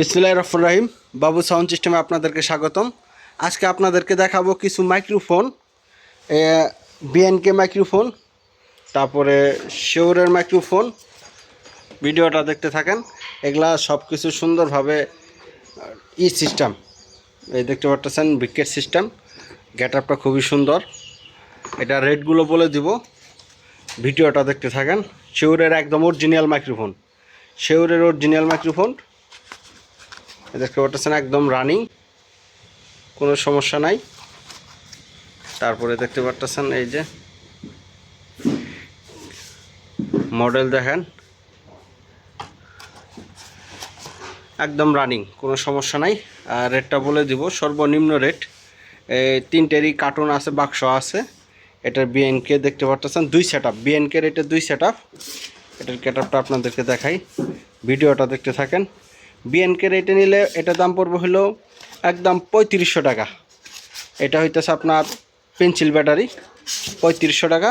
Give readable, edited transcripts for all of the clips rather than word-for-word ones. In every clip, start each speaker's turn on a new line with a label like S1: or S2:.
S1: বিসমিল্লাহির রহমানির রহিম। বাবু সাউন্ড সিস্টেমে আপনাদেরকে স্বাগতম। আজকে আপনাদেরকে দেখাবো কিছু মাইক্রোফোন, বিএনকে মাইক্রোফোন, তারপরে শিওরের মাইক্রোফোন। ভিডিওটা দেখতে থাকেন। এগুলা সব কিছু সুন্দরভাবে সিস্টেম, এই দেখতে পাচ্ছেন বিকেট সিস্টেম। গেট আপটা খুবই সুন্দর। এটা রেটগুলো বলে দিব, ভিডিওটা দেখতে থাকেন। শিওরের একদম অরিজিনাল মাইক্রোফোন, শিওরের অরিজিনাল মাইক্রোফোন দেখতে পাচ্ছেন, একদম রানিং, কোনো সমস্যা নাই। তারপরে দেখতে পাচ্ছেন এই যে মডেল দেখেন, একদম রানিং, কোনো সমস্যা নাই। আর রেটটা বলে দিব, সর্বনিম্ন রেট। তিনটেরই কার্টুন আছে, বাক্স আছে। এটার বিএনকে দেখতে পাচ্ছেন 2 সেট আপ, বিএনকে রেটে 2 সেট আপ। এটার গেটআপটা আপনাদেরকে দেখাই, ভিডিওটা দেখতে থাকেন। বিএনকে রেটে নিলে এটা দাম পড়বে হলো একদম 3500 টাকা। এটা হইতেছে আপনার পেন্সিল ব্যাটারি, 3500 টাকা।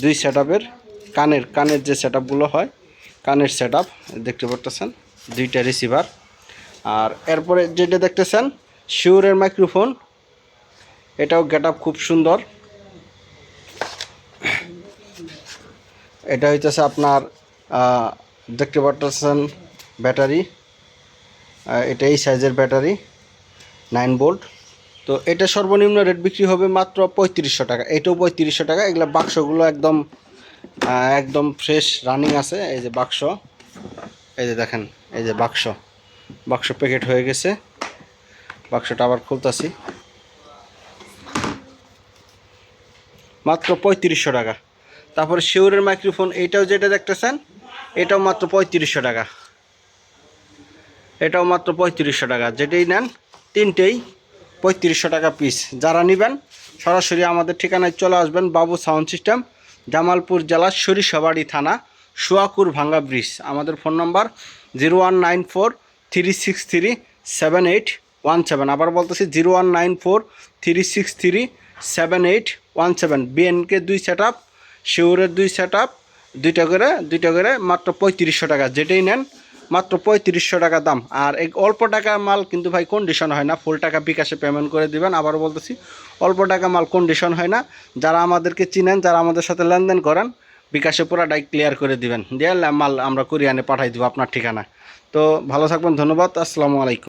S1: 2 সেট আপের কানের যে সেট আপগুলো হয়, কানের সেট আপ দেখতে পাচ্ছেন, 2টা রিসিভার। আর এরপরে যেটা দেখতেছেন শিওরের মাইক্রোফোন, এটাও গেটআপ খুব সুন্দর। এটা হইতেছে আপনার দেখতে পাচ্ছেন ব্যাটারি, এটা এই সাইজের ব্যাটারি, 9 ভোল্ট। তো এটা সর্বনিম্ন রেট বিক্রি হবে মাত্র 3500 টাকা। এটাও 3500 টাকা। এগুলো বাক্সগুলো একদম একদম ফ্রেশ রানিং আছে। এই যে বাক্স, এই যে দেখেন, এই যে বাক্স প্যাকেট হয়ে গেছে। বাক্সটা আবার খুলতাছি, মাত্র 3500 টাকা। তারপরে শিওরের মাইক্রোফোন, এইটাও যেটা দেখতেছেন, এটাও মাত্র 3500 টাকা। এটাও মাত্র 3500 টাকা। যেটাই নেন তিনটেই 3500 টাকা পিস। যারা নেবেন সরাসরি আমাদের ঠিকানায় চলে আসবেন, বাবু সাউন্ড সিস্টেম, জামালপুর জেলা সরিষাবাড়ি থানা, সুয়াকুর ভাঙ্গা ব্রিজ। আমাদের ফোন নম্বর 019436378817। আবার বলতেছি 019436378817। বিএনকে 2 সেট আপ, শিওরের 2 সেট আপ, দুইটা করে মাত্র 3500 টাকা। যেটাই নেন মাত্র 3500 টাকা দাম। আর এই অল্প টাকা মাল কিন্তু ভাই কন্ডিশন হয় না, ফুল টাকা বিকাশে পেমেন্ট করে দিবেন। আবার বলতেছি অল্প টাকা মাল কন্ডিশন হয় না। যারা আমাদেরকে চিনেন, যারা আমাদের সাথে লেনদেন করেন, বিকাশে পুরাটাই ক্লিয়ার করে দিবেন, দিয়ে মাল আমরা কুরিয়ারে পাঠাই দেবো আপনার ঠিকানা। তো ভালো থাকবেন, ধন্যবাদ, আসসালামু আলাইকুম।